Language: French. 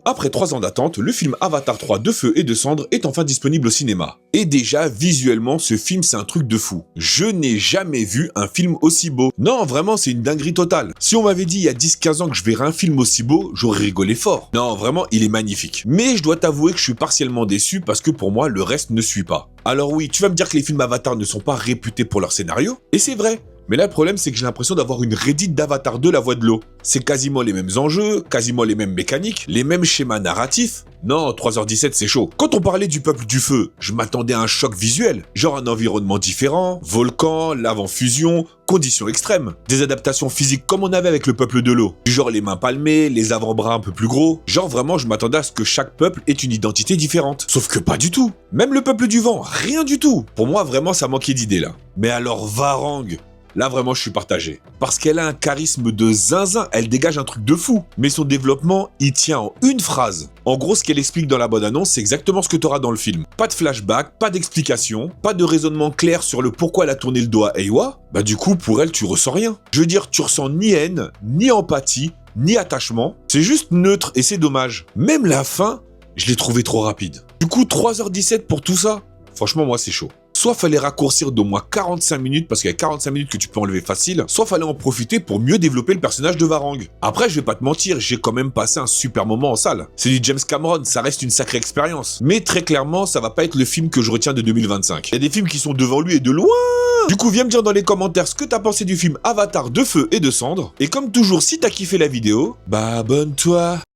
Après 3 ans d'attente, le film Avatar 3 de feu et de cendres est enfin disponible au cinéma. Et déjà, visuellement, ce film c'est un truc de fou. Je n'ai jamais vu un film aussi beau. Non, vraiment, c'est une dinguerie totale. Si on m'avait dit il y a 10-15 ans que je verrais un film aussi beau, j'aurais rigolé fort. Non, vraiment, il est magnifique. Mais je dois t'avouer que je suis partiellement déçu parce que pour moi, le reste ne suit pas. Alors oui, tu vas me dire que les films Avatar ne sont pas réputés pour leur scénario, et c'est vrai. Mais là, le problème, c'est que j'ai l'impression d'avoir une redite d'Avatar 2 La Voix de l'eau. C'est quasiment les mêmes enjeux, quasiment les mêmes mécaniques, les mêmes schémas narratifs. Non, 3h17, c'est chaud. Quand on parlait du peuple du feu, je m'attendais à un choc visuel. Genre un environnement différent, volcan, lave en fusion, conditions extrêmes. Des adaptations physiques comme on avait avec le peuple de l'eau. Du genre les mains palmées, les avant-bras un peu plus gros. Genre vraiment, je m'attendais à ce que chaque peuple ait une identité différente. Sauf que pas du tout. Même le peuple du vent, rien du tout. Pour moi, vraiment, ça manquait d'idées là. Mais alors Varang, là, vraiment, je suis partagé. Parce qu'elle a un charisme de zinzin, elle dégage un truc de fou. Mais son développement, il tient en une phrase. En gros, ce qu'elle explique dans la bande-annonce, c'est exactement ce que tu auras dans le film. Pas de flashback, pas d'explication, pas de raisonnement clair sur le pourquoi elle a tourné le dos à Eywa. Bah du coup, pour elle, tu ressens rien. Je veux dire, tu ressens ni haine, ni empathie, ni attachement. C'est juste neutre et c'est dommage. Même la fin, je l'ai trouvé trop rapide. Du coup, 3h17 pour tout ça, franchement, moi, c'est chaud. Soit fallait raccourcir d'au moins 45 minutes, parce qu'il y a 45 minutes que tu peux enlever facile, soit fallait en profiter pour mieux développer le personnage de Varang. Après, je vais pas te mentir, j'ai quand même passé un super moment en salle. C'est du James Cameron, ça reste une sacrée expérience. Mais très clairement, ça va pas être le film que je retiens de 2025. Il y a des films qui sont devant lui et de loin. Du coup, viens me dire dans les commentaires ce que t'as pensé du film Avatar de feu et de cendres. Et comme toujours, si t'as kiffé la vidéo, bah abonne-toi.